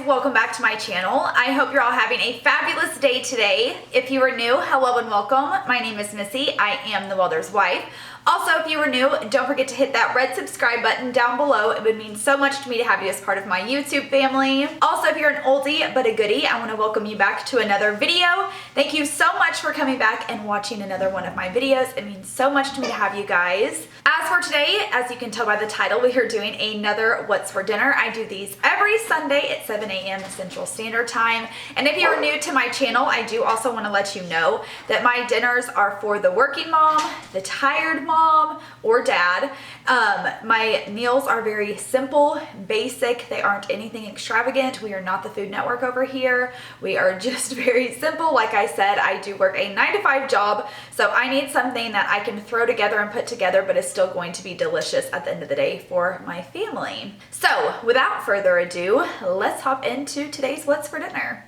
welcome back to my channel. I hope you're all having a fabulous day today. If you are new, hello and welcome. My name is Missy. I am the Welders' wife. Also, if you are new, don't forget to hit that red subscribe button down below. It would mean so much to me to have you as part of my YouTube family. Also, if you're an oldie but a goodie, I want to welcome you back to another video. Thank you so much for coming back and watching another one of my videos. It means so much to me to have you guys. As for today, as you can tell by the title, we are doing another What's for Dinner. I do these every Sunday at 7 a.m. Central Standard Time. And if you're new to my channel, I do also want to let you know that my dinners are for the working mom, the tired mom, or dad. My meals are very simple, basic. They aren't anything extravagant. We are not the Food Network over here. We are just very simple. Like I said, I do work a 9-to-5 job, so I need something that I can throw together and put together, but is still going to be delicious at the end of the day for my family. So without further ado, let's hop into today's What's for Dinner.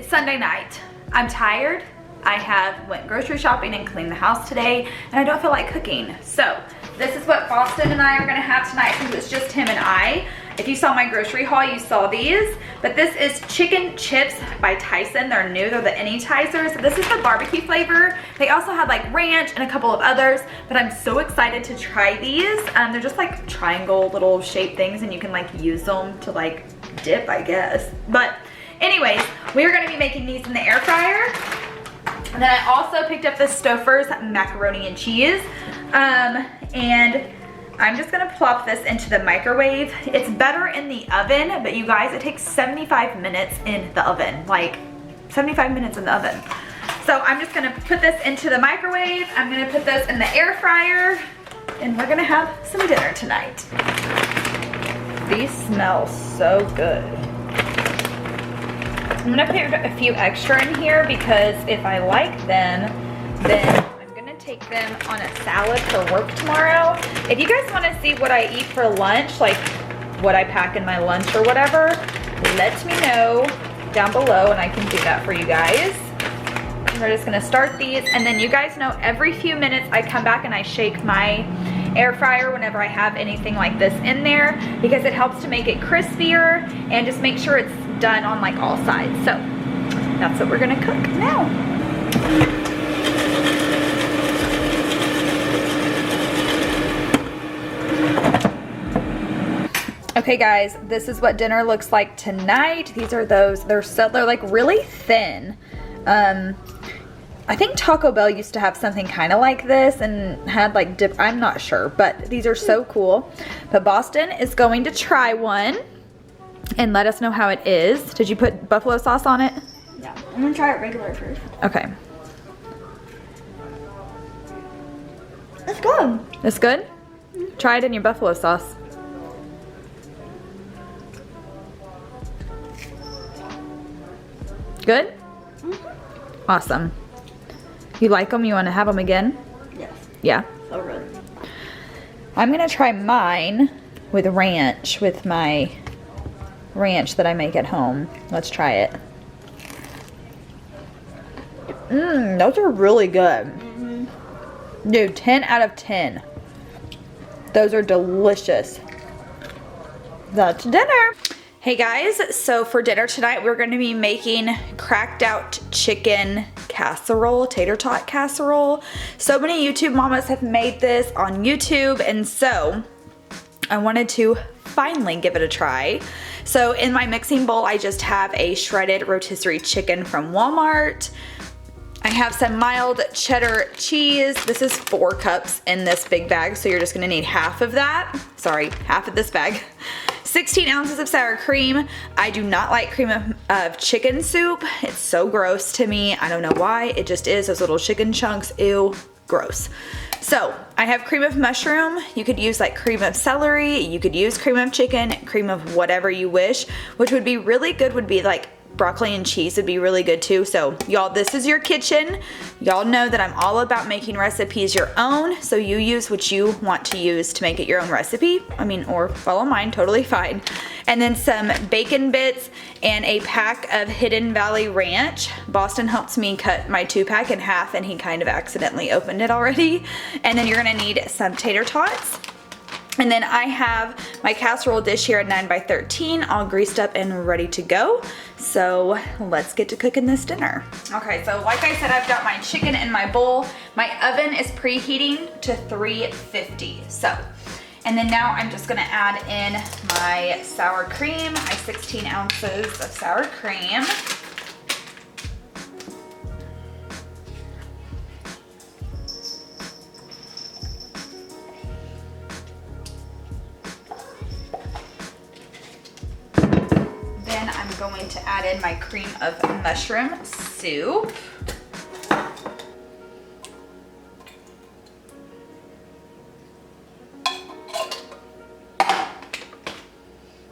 Sunday night. I'm tired. I went grocery shopping and cleaned the house today, and I don't feel like cooking. So this is what Boston and I are gonna have tonight since it's just him and I. If you saw my grocery haul, you saw these, but this is chicken chips by Tyson. They're new, they're the Anytizers. This is the barbecue flavor. They also had like ranch and a couple of others, but I'm so excited to try these. They're just like triangle little shaped things, and you can like use them to like dip, I guess. But anyways, we are gonna be making these in the air fryer. And then I also picked up the Stouffer's macaroni and cheese. And I'm just gonna plop this into the microwave. It's better in the oven, but you guys, it takes 75 minutes in the oven, like 75 minutes in the oven. So I'm just gonna put this into the microwave. I'm gonna put this in the air fryer, and we're gonna have some dinner tonight. These smell so good. I'm gonna put a few extra in here because if I like them, then I'm gonna take them on a salad for work tomorrow. If you guys wanna see what I eat for lunch, like what I pack in my lunch or whatever, let me know down below and I can do that for you guys. And we're just gonna start these, and then you guys know every few minutes I come back and I shake my air fryer whenever I have anything like this in there, because it helps to make it crispier and just make sure it's done on like all sides. So that's what we're gonna cook now. Okay guys, this is what dinner looks like tonight. These are those, they're like really thin. I think Taco Bell used to have something kind of like this and had like dip, I'm not sure, but these are so cool. But Boston is going to try one and let us know how it is. Did you put buffalo sauce on it? Yeah, I'm gonna try it regular first. Okay. It's good. It's good? Mm-hmm. Try it in your buffalo sauce. Good? Mm-hmm. Awesome. You like them? You want to have them again? Yes. Yeah? So good. I'm going to try mine with ranch, with my ranch that I make at home. Let's try it. Those are really good. Mm-hmm. Dude, 10 out of 10. Those are delicious. That's dinner. Hey guys, so for dinner tonight, we're going to be making cracked out chicken casserole, tater tot casserole. So many YouTube mamas have made this on YouTube, and so I wanted to finally give it a try. So in my mixing bowl, I just have a shredded rotisserie chicken from Walmart. I have some mild cheddar cheese. This is 4 cups in this big bag, so you're just gonna need half of that. Sorry, half of this bag. 16 ounces of sour cream. I do not like cream of chicken soup. It's so gross to me. I don't know why. It just is. Those little chicken chunks. Ew, gross. So I have cream of mushroom. You could use like cream of celery. You could use cream of chicken, cream of whatever you wish. Which would be really good would be like broccoli and cheese would be really good too. So y'all, this is your kitchen. Y'all know that I'm all about making recipes your own, so you use what you want to use to make it your own recipe. I mean, or follow mine, totally fine. And then some bacon bits and a pack of Hidden Valley Ranch. Boston helps me cut my 2-pack in half and he kind of accidentally opened it already. And then you're gonna need some tater tots. And then I have my casserole dish here at 9x13, all greased up and ready to go. So let's get to cooking this dinner. Okay, so like I said, I've got my chicken in my bowl. My oven is preheating to 350. And then now I'm just gonna add in my sour cream, my 16 ounces of sour cream. Going to add in my cream of mushroom soup.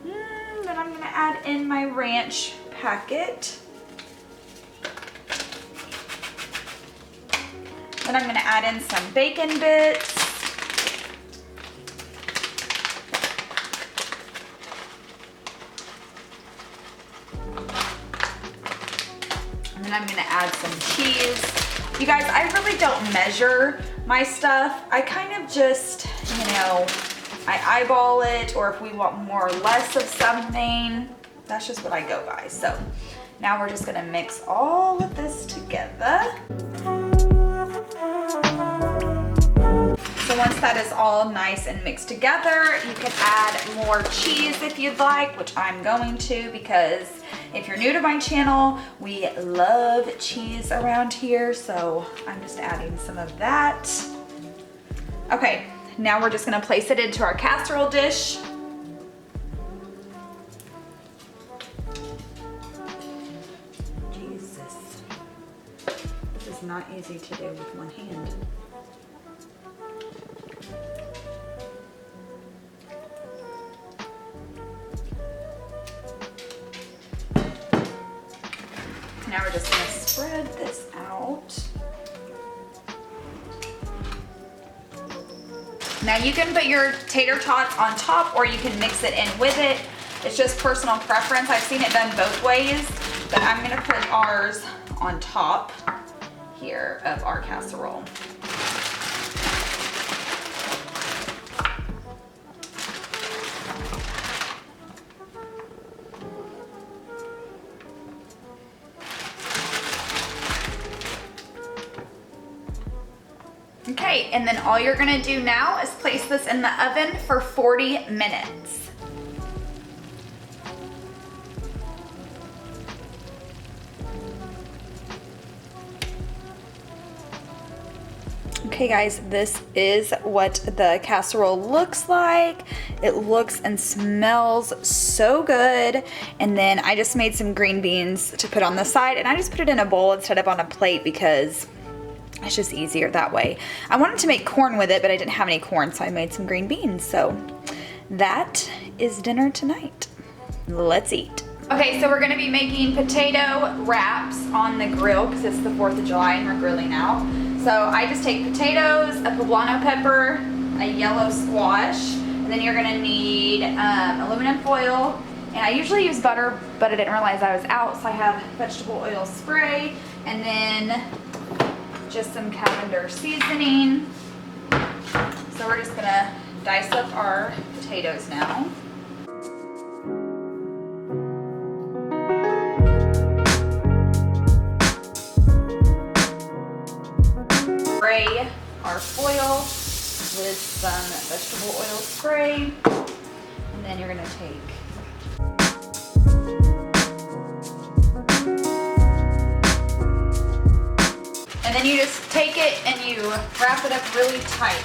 Then I'm going to add in my ranch packet. Then I'm going to add in some bacon bits. I'm gonna add some cheese. You guys, I really don't measure my stuff. I kind of just, you know, I eyeball it, or if we want more or less of something, that's just what I go by. So now we're just gonna mix all of this together. So once that is all nice and mixed together, you can add more cheese if you'd like, which I'm going to, because if you're new to my channel, we love cheese around here, so I'm just adding some of that. Okay, now we're just gonna place it into our casserole dish. Jesus, this is not easy to do with one hand. Now we're just gonna spread this out. Now you can put your tater tots on top or you can mix it in with it. It's just personal preference. I've seen it done both ways, but I'm gonna put ours on top here of our casserole. Okay, and then all you're gonna do now is place this in the oven for 40 minutes. Okay guys, this is what the casserole looks like. It looks and smells so good. And then I just made some green beans to put on the side, and I just put it in a bowl instead of on a plate because it's just easier that way. I wanted to make corn with it, but I didn't have any corn, so I made some green beans. So that is dinner tonight. Let's eat. Okay, so we're gonna be making potato wraps on the grill because it's the 4th of July and we're grilling out. So I just take potatoes, a poblano pepper, a yellow squash, and then you're gonna need aluminum foil. And I usually use butter, but I didn't realize I was out, so I have vegetable oil spray, and then just some Cavendars Seasoning. So we're just gonna dice up our potatoes now. Spray our foil with some vegetable oil spray, and then you're gonna take and then you just take it and you wrap it up really tight.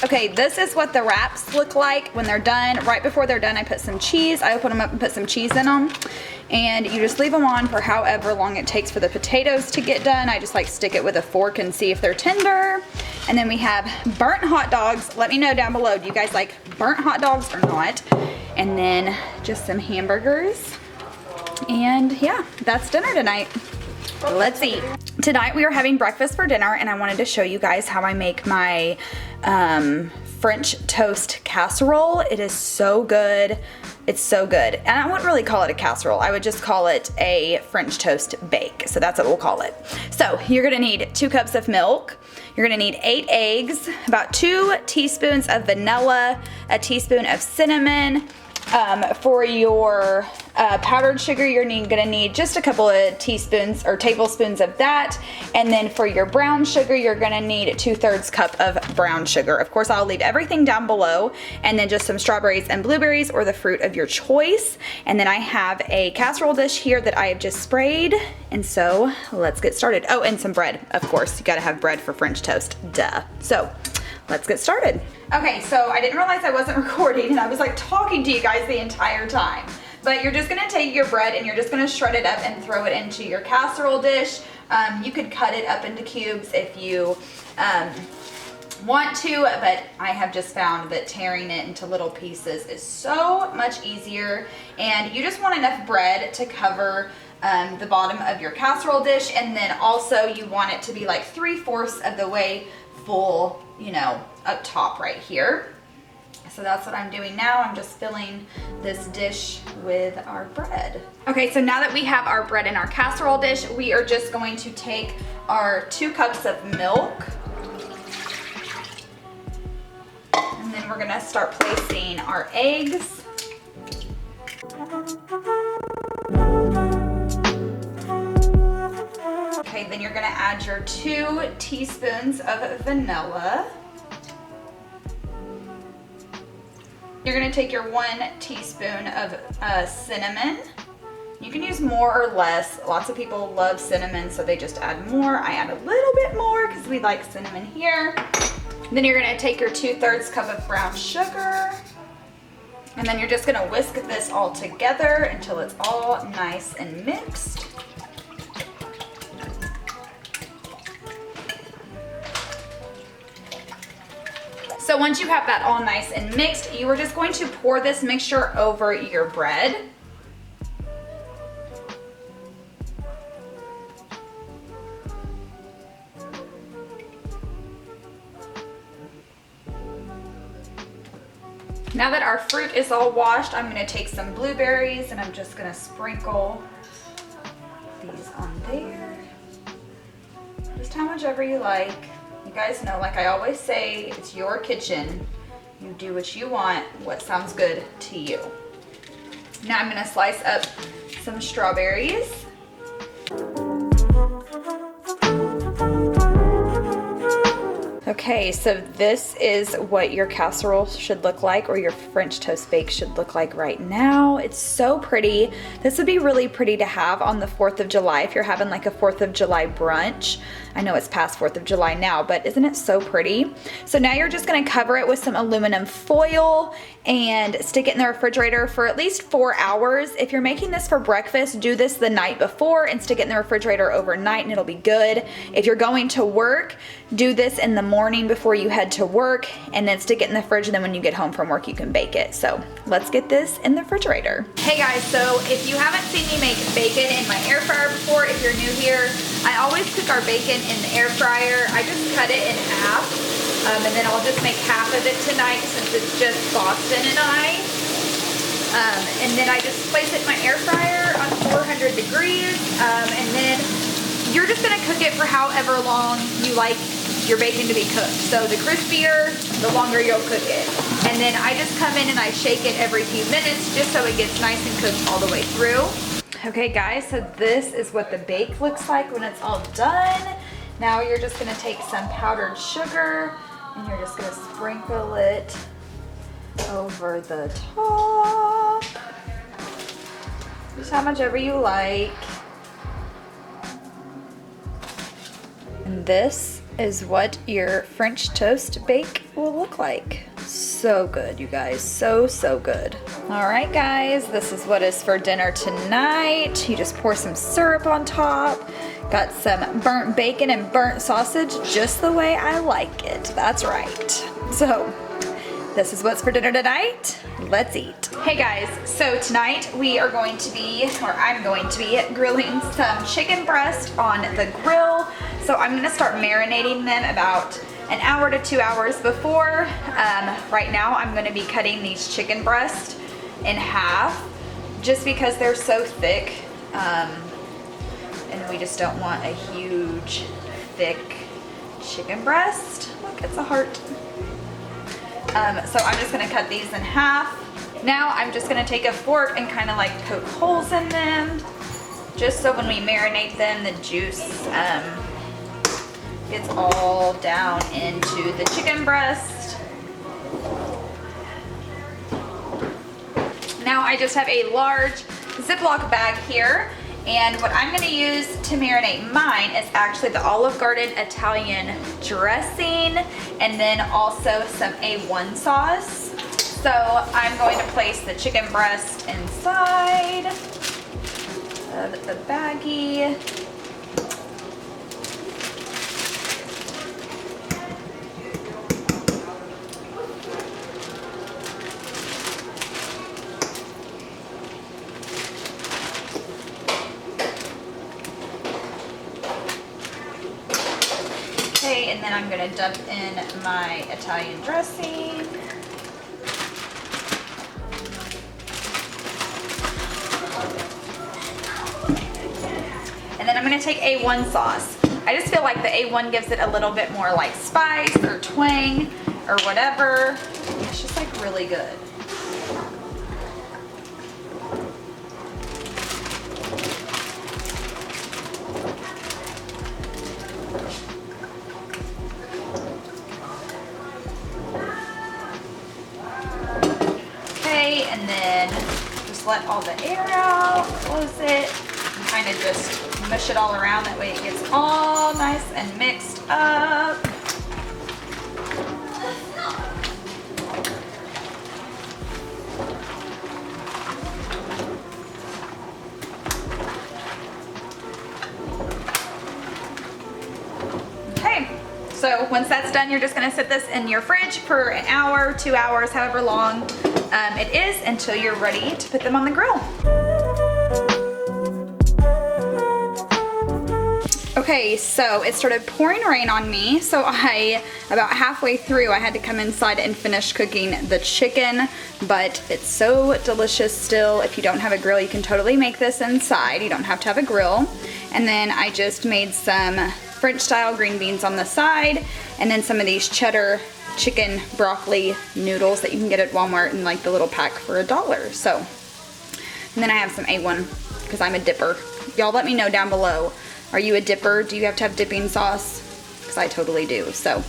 Okay, this is what the wraps look like when they're done. Right before they're done, I put some cheese. I open them up and put some cheese in them. And you just leave them on for however long it takes for the potatoes to get done. I just like stick it with a fork and see if they're tender. And then we have burnt hot dogs. Let me know down below, do you guys like burnt hot dogs or not? and then just some hamburgers. And yeah, that's dinner tonight. Let's eat. Tonight we are having breakfast for dinner, and I wanted to show you guys how I make my French toast casserole. It is so good. It's so good. And I wouldn't really call it a casserole. I would just call it a French toast bake. So that's what we'll call it. So you're gonna need 2 cups of milk. You're gonna need 8 eggs, about 2 teaspoons of vanilla, a teaspoon of cinnamon. For your powdered sugar, you're gonna need just a couple of teaspoons or tablespoons of that. And then for your brown sugar, you're gonna need 2/3 cup of brown sugar. Of course, I'll leave everything down below, and then just some strawberries and blueberries or the fruit of your choice. And then I have a casserole dish here that I have just sprayed. And so let's get started. Oh, and some bread, of course. You gotta have bread for French toast, duh. So let's get started. Okay, so I didn't realize I wasn't recording, and I was like talking to you guys the entire time. But you're just gonna take your bread and you're just gonna shred it up and throw it into your casserole dish. You could cut it up into cubes if you want to, but I have just found that tearing it into little pieces is so much easier. And you just want enough bread to cover the bottom of your casserole dish, and then also you want it to be like 3/4 of the way full, you know, up top right here. So that's what I'm doing now. I'm just filling this dish with our bread. Okay, so now that we have our bread in our casserole dish, we are just going to take our 2 cups of milk, and then we're gonna start placing our eggs. Okay, then you're gonna add your 2 teaspoons of vanilla. You're gonna take your 1 teaspoon of cinnamon. You can use more or less. Lots of people love cinnamon, so they just add more. I add a little bit more because we like cinnamon here. Then you're gonna take your 2/3 cup of brown sugar, and then you're just gonna whisk this all together until it's all nice and mixed. So once you have that all nice and mixed, you are just going to pour this mixture over your bread. Now that our fruit is all washed, I'm gonna take some blueberries and I'm just gonna sprinkle these on there. Just how much ever you like. You guys know, like I always say, it's your kitchen. You do what you want, what sounds good to you. Now I'm gonna slice up some strawberries. Okay, so this is what your casserole should look like, or your French toast bake should look like right now. It's so pretty. This would be really pretty to have on the 4th of July if you're having like a 4th of July brunch. I know it's past 4th of July now, but isn't it so pretty? So now you're just gonna cover it with some aluminum foil and stick it in the refrigerator for at least 4 hours. If you're making this for breakfast, do this the night before and stick it in the refrigerator overnight and it'll be good. If you're going to work, do this in the morning before you head to work, and then stick it in the fridge, and then when you get home from work you can bake it. So let's get this in the refrigerator. Hey guys, so if you haven't seen me make bacon in my air fryer before, if you're new here, I always cook our bacon in the air fryer. I just cut it in half, and then I'll just make half of it tonight since it's just Boston and I. And then I just place it in my air fryer on 400 degrees, and then you're just gonna cook it for however long you like your bacon to be cooked. So the crispier, the longer you'll cook it. And then I just come in and I shake it every few minutes just so it gets nice and cooked all the way through. Okay guys, so this is what the bake looks like when it's all done. Now you're just gonna take some powdered sugar and you're just gonna sprinkle it over the top. Just how much ever you like. And this is what your French toast bake will look like. So good, you guys, so good. All right guys, this is what is for dinner tonight. You just pour some syrup on top. Got some burnt bacon and burnt sausage, just the way I like it. That's right. So This is what's for dinner tonight. Let's eat. Hey guys, so tonight we are going to be, or I'm going to be grilling some chicken breast on the grill. So I'm gonna start marinating them about an hour to 2 hours before. Right now I'm gonna be cutting these chicken breast in half just because they're so thick. And we just don't want a huge, thick chicken breast. Look, it's a heart. So I'm just gonna cut these in half. Now I'm just gonna take a fork and kind of like poke holes in them, just so when we marinate them, the juice gets all down into the chicken breast. Now I just have a large Ziploc bag here, and what I'm gonna use to marinate mine is actually the Olive Garden Italian dressing, and then also some A1 sauce. So I'm going to place the chicken breast inside of the baggie. Okay, and then I'm gonna dump in my Italian dressing. And then I'm gonna take A1 sauce. I just feel like the A1 gives it a little bit more like spice or twang or whatever. It's just like really good. Okay, and then just let all the air out, close it, and kind of just mush it all around. That way it gets all nice and mixed up. Okay, so once that's done, you're just gonna sit this in your fridge for an hour, 2 hours, however long it is, until you're ready to put them on the grill. Okay, so it started pouring rain on me, so about halfway through, I had to come inside and finish cooking the chicken, but it's so delicious still. If you don't have a grill, you can totally make this inside. You don't have to have a grill. And then I just made some French style green beans on the side, and then some of these cheddar chicken broccoli noodles that you can get at Walmart in like the little pack for $1. So, and then I have some A1 because I'm a dipper. Y'all let me know down below. Are you a dipper? Do you have to have dipping sauce? Because I totally do. So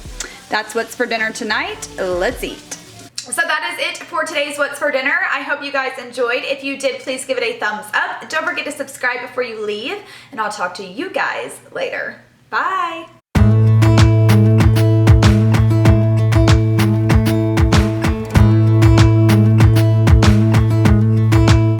that's what's for dinner tonight. Let's eat. So that is it for today's What's for Dinner. I hope you guys enjoyed. If you did, please give it a thumbs up. Don't forget to subscribe before you leave, and I'll talk to you guys later. Bye.